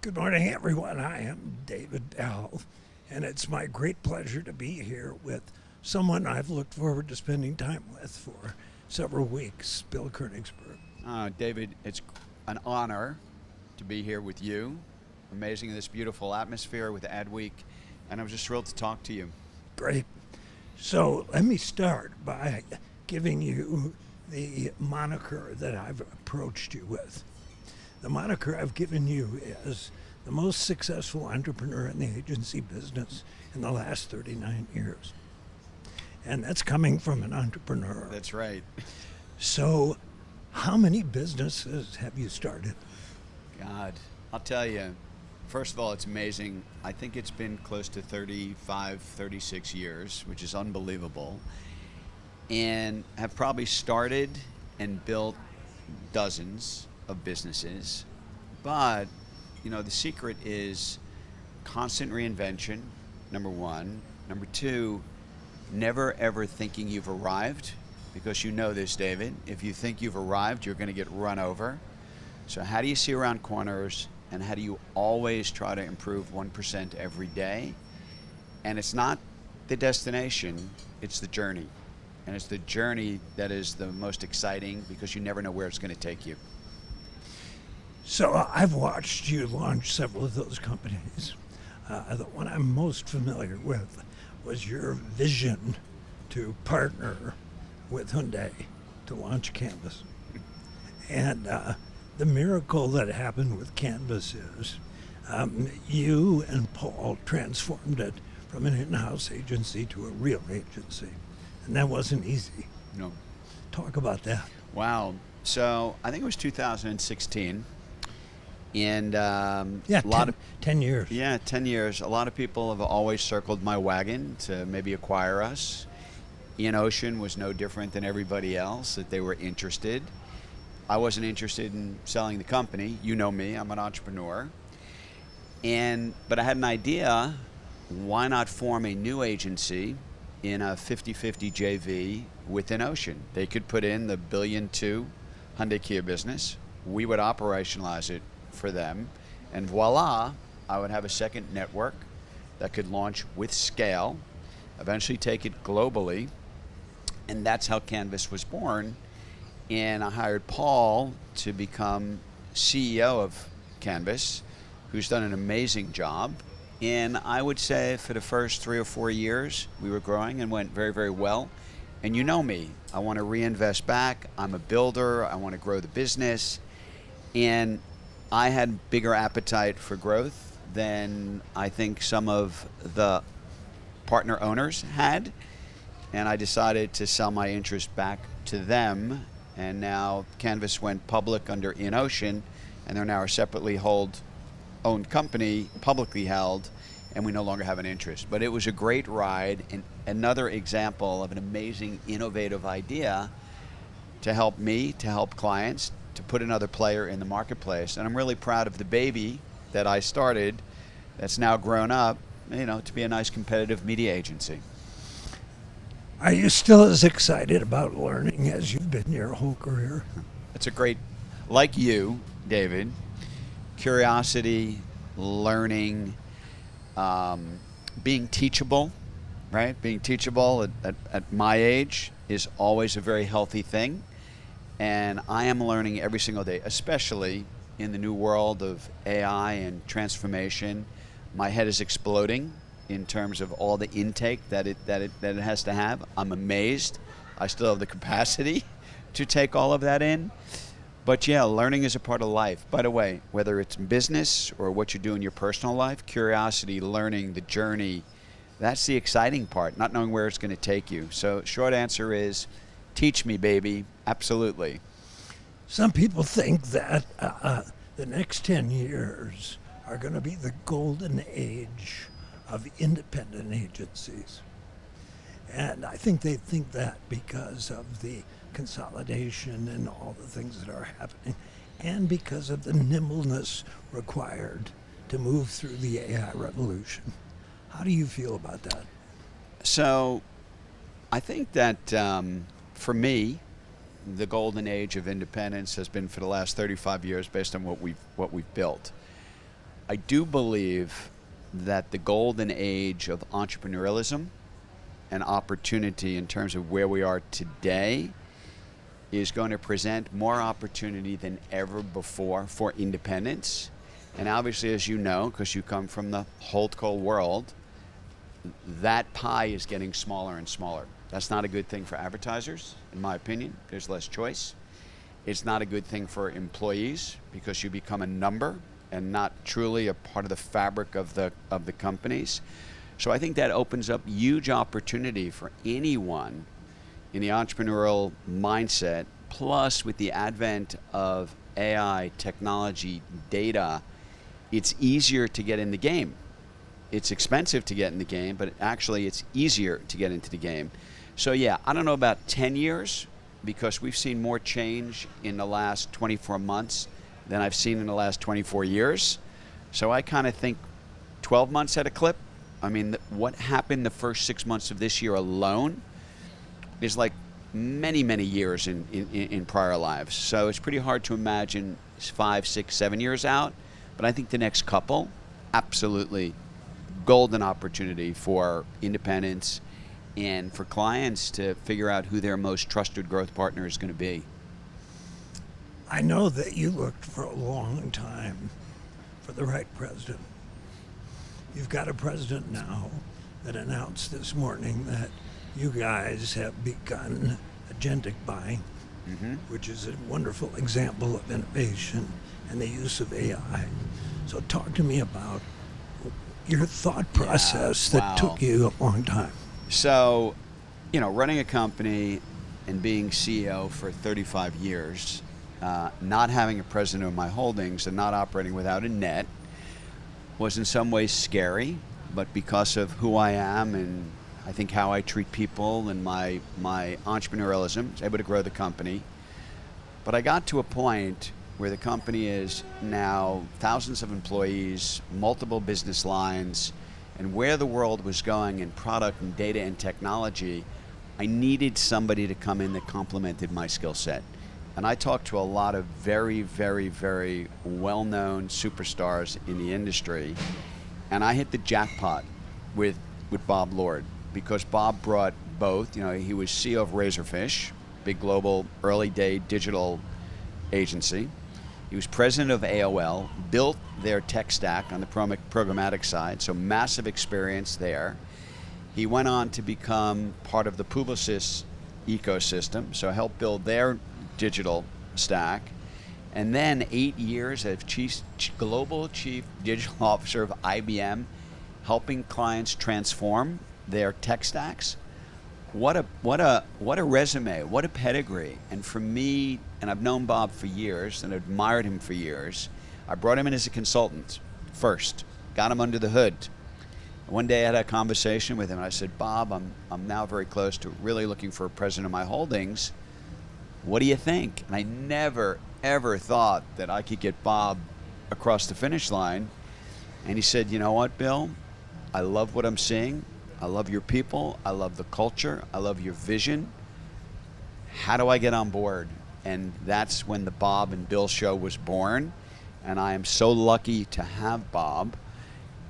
Good morning, everyone. I am David Bell, and it's my great pleasure to be here with someone I've looked forward to spending time with for several weeks, Bill Koenigsberg. David, it's an honor to be here with you. Amazing in this beautiful atmosphere with Adweek, and I'm just thrilled to talk to you. Great. So let me start by giving you the moniker that I've approached you with. The moniker I've given you is the most successful entrepreneur in the agency business in the last 39 years. And that's coming from an entrepreneur. That's right. So, how many businesses have you started? God, I'll tell you, first of all, it's amazing. I think it's been close to 35, 36 years, which is unbelievable. And have probably started and built dozens of businesses, but the secret is constant reinvention, number one. Number two, never ever thinking you've arrived, because you know this, David. If you think you've arrived, you're going to get run over. So how do you see around corners, and how do you always try to improve 1% every day? And it's not the destination, it's the journey. And it's the journey that is the most exciting, because you never know where it's going to take you. So I've watched you launch several of those companies. The one I'm most familiar with was your vision to partner with Hyundai to launch Canvas. And the miracle that happened with Canvas is you and Paul transformed it from an in-house agency to a real agency. And that wasn't easy. No. Talk about that. Wow. So I think it was 2016. And yeah, 10 years. Yeah, 10 years. A lot of people have always circled my wagon to maybe acquire us. Ocean was no different than everybody else, that they were interested. I wasn't interested in selling the company. You know me, I'm an entrepreneur. But I had an idea, why not form a new agency in a 50-50 JV with Ocean? They could put in the $1.2 billion Hyundai Kia business. We would operationalize it for them, and voila, I would have a second network that could launch with scale, eventually take it globally, and that's how Canvas was born. And I hired Paul to become CEO of Canvas, who's done an amazing job. And I would say for the first 3 or 4 years, we were growing and went very, very well. And you know me, I want to reinvest back. I'm a builder. I want to grow the business. And I had bigger appetite for growth than I think some of the partner owners had. And I decided to sell my interest back to them. And now Canvas went public under Ocean, and they're now a separately owned company, publicly held, and we no longer have an interest. But it was a great ride, and another example of an amazing, innovative idea to help me, to help clients, to put another player in the marketplace. And I'm really proud of the baby that I started that's now grown up, to be a nice competitive media agency. Are you still as excited about learning as you've been your whole career? It's like you, David, curiosity, learning, being teachable, right? Being teachable at my age is always a very healthy thing. And I am learning every single day, especially in the new world of AI and transformation. My head is exploding in terms of all the intake that it has to have. I'm amazed. I still have the capacity to take all of that in. But yeah, learning is a part of life. By the way, whether it's business or what you do in your personal life, curiosity, learning, the journey, that's the exciting part, not knowing where it's going to take you. So short answer is, teach me, baby. Absolutely. Some people think that the next 10 years are going to be the golden age of independent agencies. And I think they think that because of the consolidation and all the things that are happening, and because of the nimbleness required to move through the AI revolution. How do you feel about that? So I think that for me, the golden age of independence has been for the last 35 years based on what we've built. I do believe that the golden age of entrepreneurialism and opportunity in terms of where we are today is going to present more opportunity than ever before for independents. And obviously, as you know, because you come from the holdco world, that pie is getting smaller and smaller. That's not a good thing for advertisers, in my opinion. There's less choice. It's not a good thing for employees because you become a number and not truly a part of the fabric of the companies. So I think that opens up huge opportunity for anyone in the entrepreneurial mindset. Plus, with the advent of AI, technology, data, it's easier to get in the game. It's expensive to get in the game, but actually it's easier to get into the game. So yeah, I don't know about 10 years because we've seen more change in the last 24 months than I've seen in the last 24 years. So I kind of think 12 months at a clip. I mean, what happened the first 6 months of this year alone is like many, many years in prior lives. So it's pretty hard to imagine 5, 6, 7 years out. But I think the next couple, absolutely golden opportunity for independents and for clients to figure out who their most trusted growth partner is going to be. I know that you looked for a long time for the right president. You've got a president now that announced this morning that you guys have begun agentic buying, which is a wonderful example of innovation and the use of AI. So talk to me about your thought process that took you a long time. So, you know, running a company and being CEO for 35 years, not having a president of my holdings and not operating without a net was in some ways scary, but because of who I am and I think how I treat people and my entrepreneurialism, I was able to grow the company. But I got to a point where the company is now thousands of employees, multiple business lines, and where the world was going in product and data and technology, I needed somebody to come in that complemented my skill set. And I talked to a lot of very, very, very well-known superstars in the industry, and I hit the jackpot with Bob Lord, because Bob brought both. You know, he was CEO of Razorfish, big global early day digital agency. He was president of AOL, built their tech stack on the programmatic side, so massive experience there. He went on to become part of the Publicis ecosystem, so helped build their digital stack. And then 8 years as global chief digital officer of IBM, helping clients transform their tech stacks. What a resume, what a pedigree. And for me, and I've known Bob for years and admired him for years, I brought him in as a consultant first, got him under the hood. One day I had a conversation with him and I said, Bob, I'm now very close to really looking for a president of my holdings. What do you think? And I never, ever thought that I could get Bob across the finish line. And he said, you know what, Bill? I love what I'm seeing. I love your people. I love the culture. I love your vision. How do I get on board? And that's when the Bob and Bill show was born. And I am so lucky to have Bob.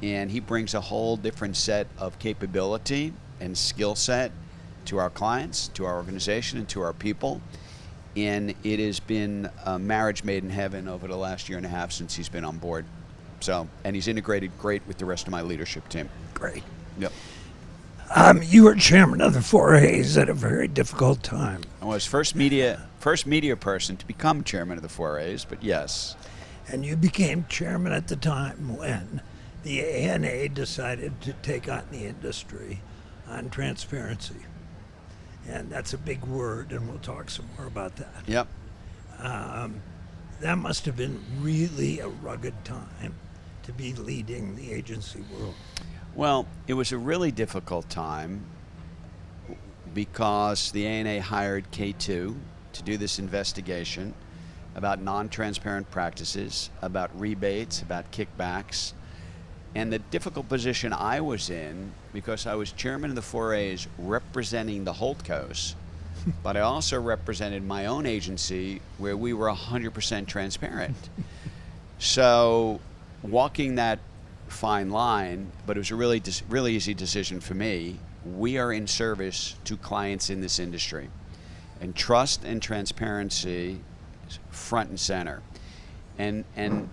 And he brings a whole different set of capability and skill set to our clients, to our organization, and to our people. And it has been a marriage made in heaven over the last year and a half since he's been on board. So, and he's integrated great with the rest of my leadership team. Great. Yep. You were chairman of the 4As at a very difficult time. I was first media person to become chairman of the 4As, but yes. And you became chairman at the time when the ANA decided to take on the industry on transparency. And that's a big word, and we'll talk some more about that. Yep. That must have been really a rugged time to be leading the agency world. Well, it was a really difficult time because the ANA hired K2 to do this investigation about non-transparent practices, about rebates, about kickbacks. And the difficult position I was in, because I was chairman of the 4As representing the holdcos, but I also represented my own agency where we were 100% transparent. So walking that fine line, but it was a really easy decision for me. We are in service to clients in this industry, and trust and transparency is front and center. And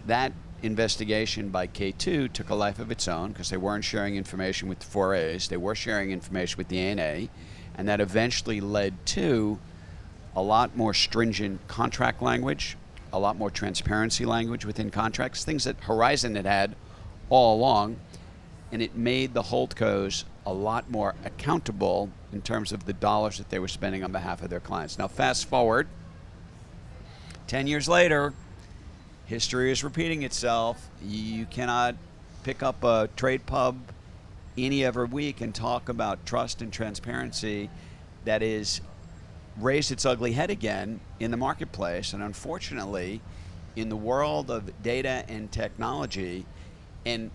that investigation by K2 took a life of its own because they weren't sharing information with the 4As, they were sharing information with the ANA, and that eventually led to a lot more stringent contract language, a lot more transparency language within contracts, things that Horizon had all along, and it made the holdcos a lot more accountable in terms of the dollars that they were spending on behalf of their clients. Now fast forward, 10 years later, history is repeating itself. You cannot pick up a trade pub any other week and talk about trust and transparency that is raised its ugly head again in the marketplace. And unfortunately, in the world of data and technology, and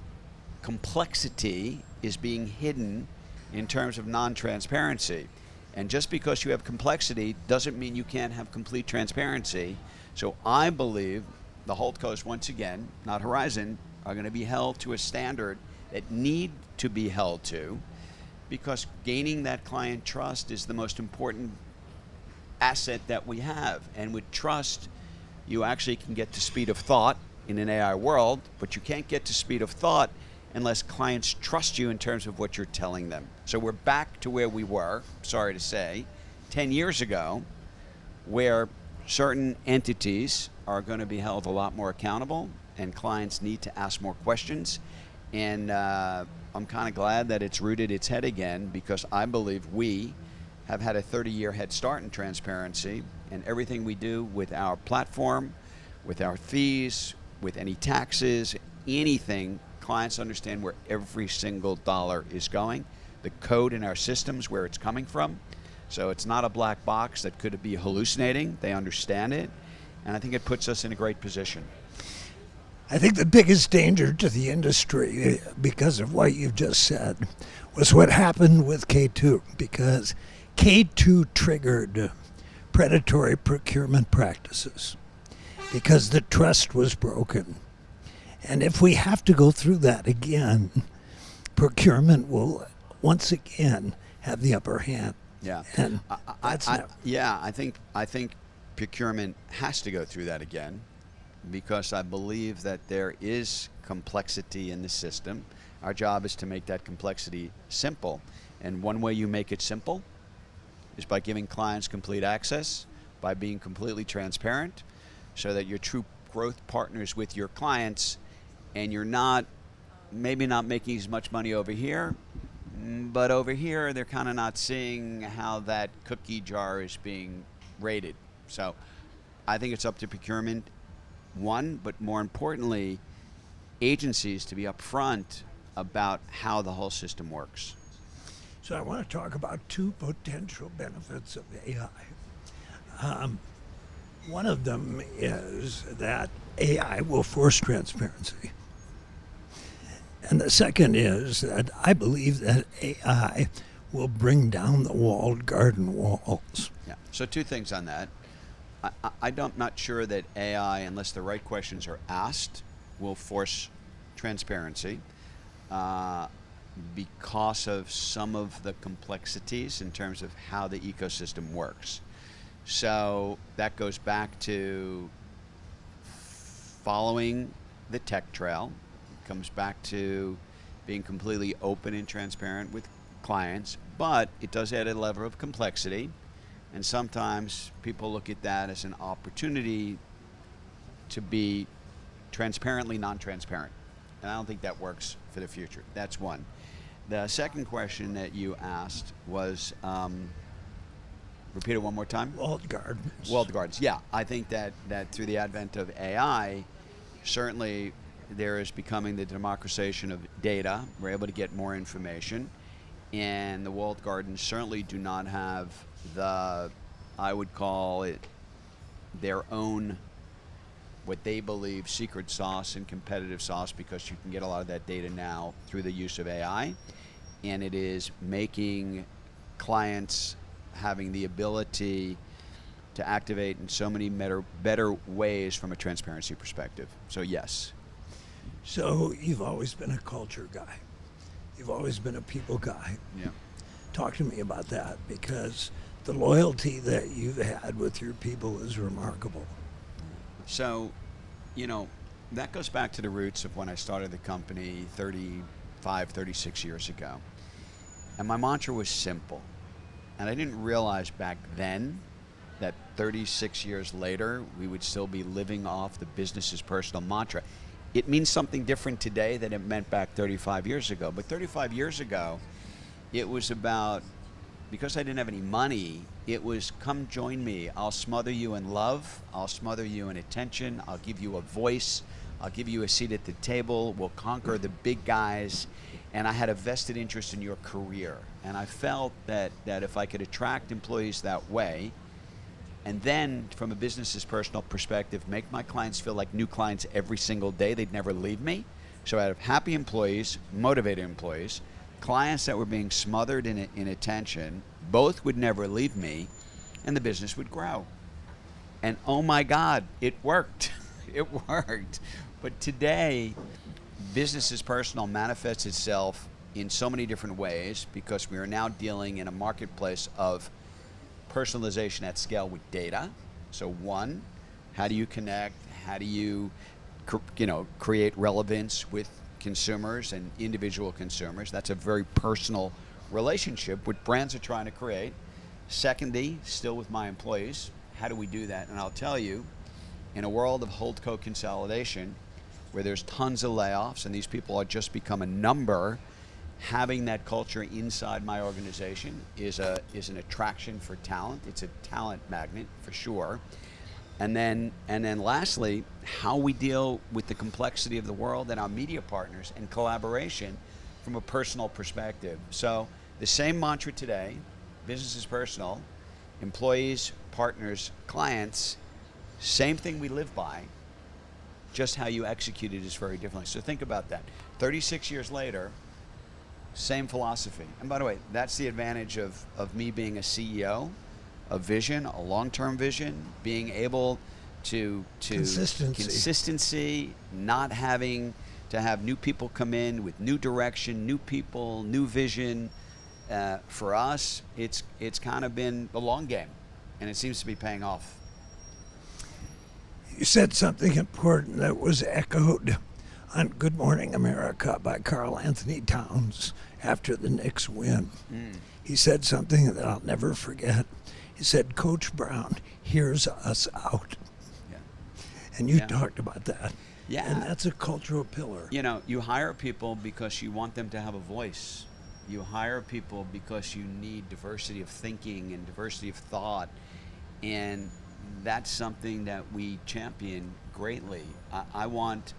complexity is being hidden in terms of non-transparency. And just because you have complexity doesn't mean you can't have complete transparency. So I believe the holdcos, once again, not Horizon, are going to be held to a standard that need to be held to, because gaining that client trust is the most important asset that we have. And with trust, you actually can get to speed of thought in an AI world, but you can't get to speed of thought unless clients trust you in terms of what you're telling them. So we're back to where we were, sorry to say, 10 years ago, where certain entities are going to be held a lot more accountable and clients need to ask more questions. And I'm kind of glad that it's rooted its head again, because I believe we have had a 30-year head start in transparency, and everything we do with our platform, with our fees, with any taxes, anything, clients understand where every single dollar is going, the code in our systems, where it's coming from. So it's not a black box that could be hallucinating. They understand it, and I think it puts us in a great position. I think the biggest danger to the industry, because of what you've just said, was what happened with K2, because K2 triggered predatory procurement practices because the trust was broken. And if we have to go through that again, procurement will once again have the upper hand. Yeah, And I think procurement has to go through that again, because I believe that there is complexity in the system. Our job is to make that complexity simple, and one way you make it simple is by giving clients complete access, by being completely transparent, so that you're true growth partners with your clients, and you're maybe not making as much money over here, but over here they're kind of not seeing how that cookie jar is being rated. So I think it's up to procurement, one, but more importantly, agencies to be upfront about how the whole system works. So I want to talk about two potential benefits of AI. One of them is that AI will force transparency. And the second is that I believe that AI will bring down the walled garden walls. Yeah. So two things on that. I'm not sure that AI, unless the right questions are asked, will force transparency because of some of the complexities in terms of how the ecosystem works. So that goes back to following the tech trail. It comes back to being completely open and transparent with clients, but it does add a level of complexity. And sometimes people look at that as an opportunity to be transparently non-transparent. And I don't think that works for the future. That's one. The second question that you asked was, repeat it one more time? Walled gardens. Walled gardens, yeah. I think that through the advent of AI, certainly there is becoming the democratization of data. We're able to get more information. And the walled gardens certainly do not have the, I would call it, their own, what they believe, secret sauce and competitive sauce, because you can get a lot of that data now through the use of AI. And it is making clients having the ability to activate in so many better ways from a transparency perspective. So yes. So you've always been a culture guy. You've always been a people guy. Yeah. Talk to me about that, because the loyalty that you've had with your people is remarkable. So, that goes back to the roots of when I started the company 35, 36 years ago. And my mantra was simple. And I didn't realize back then that 36 years later, we would still be living off the business is personal mantra. It means something different today than it meant back 35 years ago. But 35 years ago, it was about, because I didn't have any money, it was come join me. I'll smother you in love. I'll smother you in attention. I'll give you a voice. I'll give you a seat at the table. We'll conquer the big guys. And I had a vested interest in your career. And I felt that if I could attract employees that way, and then from a business as personal perspective, make my clients feel like new clients every single day, they'd never leave me. So I have happy employees, motivated employees, clients that were being smothered in attention, both would never leave me, and the business would grow. And oh my God, it worked. It worked. But today, business as personal manifests itself in so many different ways because we are now dealing in a marketplace of personalization at scale with data. So one, how do you connect? How do you, create relevance with consumers and individual consumers? That's a very personal relationship which brands are trying to create. Secondly, still with my employees, how do we do that? And I'll tell you, in a world of holdco consolidation, where there's tons of layoffs and these people are just become a number, having that culture inside my organization is an attraction for talent. It's a talent magnet for sure. And then lastly, how we deal with the complexity of the world and our media partners and collaboration from a personal perspective. So the same mantra today, business is personal, employees, partners, clients, same thing we live by, just how you execute it is very differently. So think about that. 36 years later, same philosophy. And by the way, that's the advantage of me being a CEO, a vision, a long-term vision, being able to consistency, not having to have new people come in with new direction, new people, new vision. For us, it's kind of been the long game, and it seems to be paying off. You said something important that was echoed on Good Morning America by Carl Anthony Towns after the Knicks win. He said something that I'll never forget. He said, Coach Brown hears us out. Yeah. And you talked about that. Yeah. And that's a cultural pillar. You hire people because you want them to have a voice. You hire people because you need diversity of thinking and diversity of thought. And that's something that we champion greatly. I want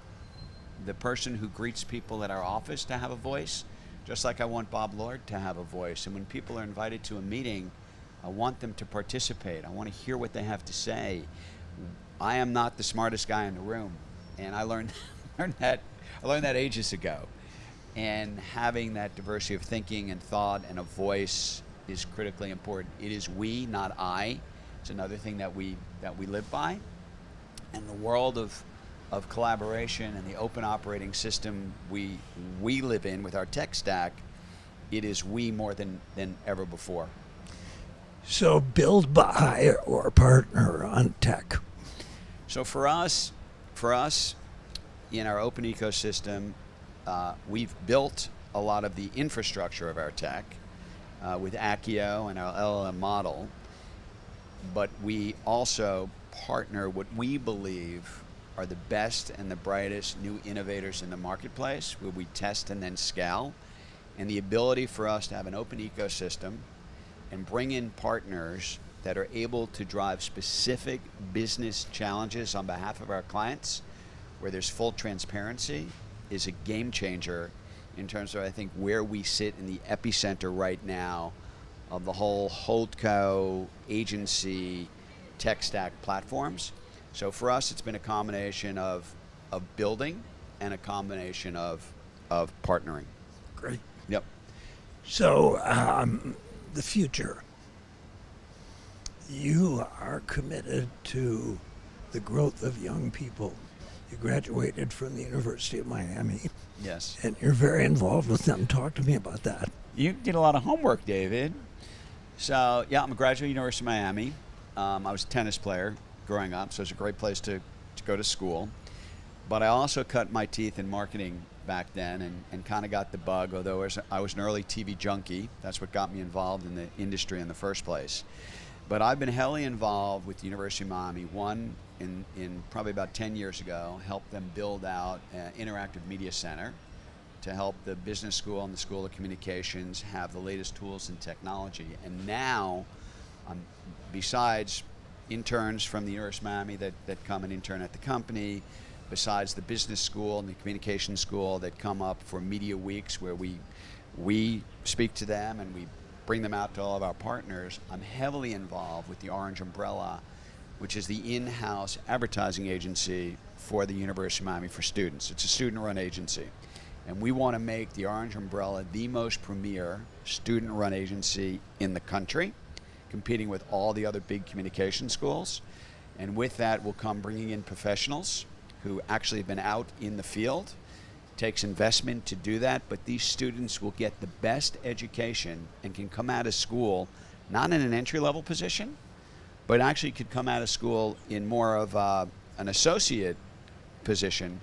the person who greets people at our office to have a voice, just like I want Bob Lord to have a voice. And when people are invited to a meeting, I want them to participate. I want to hear what they have to say. I am not the smartest guy in the room, and I learned that ages ago. And having that diversity of thinking and thought and a voice is critically important. It is we, not I. It's another thing that we live by. And the world of collaboration and the open operating system we live in with our tech stack, it is we more than ever before. So build, buy, or partner on tech. So for us, in our open ecosystem, we've built a lot of the infrastructure of our tech with Accio and our LLM model, but we also partner what we believe are the best and the brightest new innovators in the marketplace, where we test and then scale. And the ability for us to have an open ecosystem and bring in partners that are able to drive specific business challenges on behalf of our clients, where there's full transparency, is a game changer in terms of, I think, where we sit in the epicenter right now of the whole holdco, agency, tech stack platforms. So for us, it's been a combination of building and a combination of partnering. Great. Yep. So the future. You are committed to the growth of young people. You graduated from the University of Miami, Yes. and you're very involved with them. Talk to me about that. You did a lot of homework, David. So, yeah, I'm a graduate of the University of Miami. I was a tennis player growing up, so it's a great place to go to school. But I also cut my teeth in marketing back then and kind of got the bug, although I was an early TV junkie. That's what got me involved in the industry in the first place. But I've been heavily involved with the University of Miami. One, in probably about 10 years ago, helped them build out an interactive media center to help the business school and the School of Communications have the latest tools and technology. And now, besides interns from the University of Miami that come and intern at the company, besides the business school and the communication school that come up for media weeks where we speak to them and we bring them out to all of our partners, I'm heavily involved with the Orange Umbrella, which is the in-house advertising agency for the University of Miami for students. It's a student-run agency. And we want to make the Orange Umbrella the most premier student-run agency in the country, competing with all the other big communication schools. And with that will come bringing in professionals who actually have been out in the field. It takes investment to do that, but these students will get the best education and can come out of school not in an entry-level position, but actually could come out of school in more of an associate position,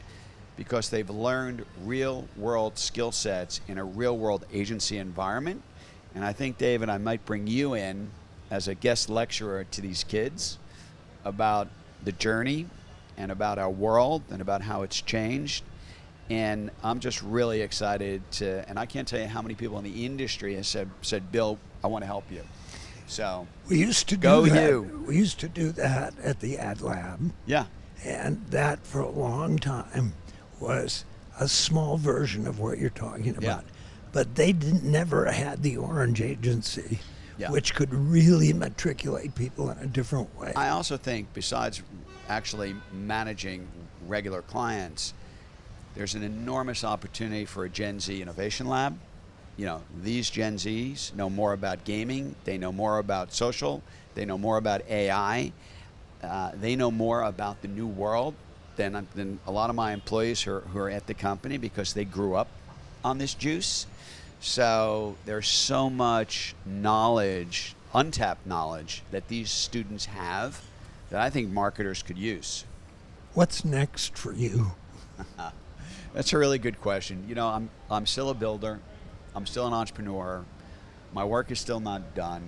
because they've learned real-world skill sets in a real-world agency environment. And I think, David, I might bring you in as a guest lecturer to these kids about the journey and about our world and about how it's changed. And I'm just really excited to, and I can't tell you how many people in the industry have said, Bill, I want to help you. So We used to do Go that. you. We used to do that at the Ad Lab, yeah, and that for a long time was a small version of what you're talking about. Yeah. But they never had the Orange Agency, Yeah. which could really matriculate people in a different way. I also think besides actually managing regular clients, there's an enormous opportunity for a Gen Z innovation lab. You know, these Gen Zs know more about gaming, they know more about social, they know more about AI, they know more about the new world than a lot of my employees who are at the company, because they grew up on this juice. So there's so much knowledge, untapped knowledge, that these students have that I think marketers could use. What's next for you? That's a really good question. You know, I'm still a builder. I'm still an entrepreneur. My work is still not done.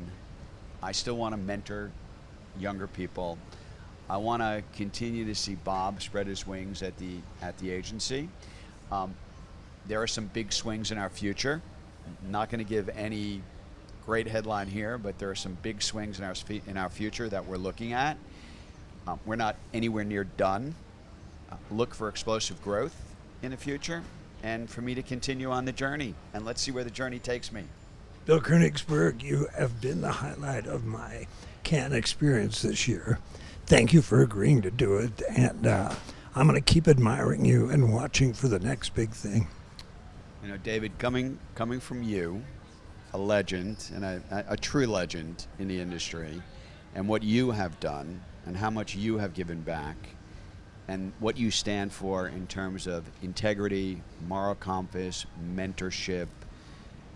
I still want to mentor younger people. I want to continue to see Bob spread his wings at the agency. There are some big swings in our future. I'm not going to give any great headline here, but there are some big swings in our future that we're looking at. We're not anywhere near done. Look for explosive growth in the future, and for me to continue on the journey. And let's see where the journey takes me. Bill Koenigsberg, you have been the highlight of my Cannes experience this year. Thank you for agreeing to do it, and I'm going to keep admiring you and watching for the next big thing. You know, David, coming from you, a legend, and a true legend in the industry, and what you have done, and how much you have given back, and what you stand for in terms of integrity, moral compass, mentorship.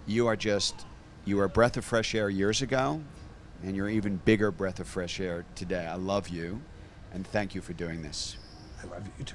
You are a breath of fresh air years ago, and you're an even bigger breath of fresh air today. I love you, and thank you for doing this. I love you too.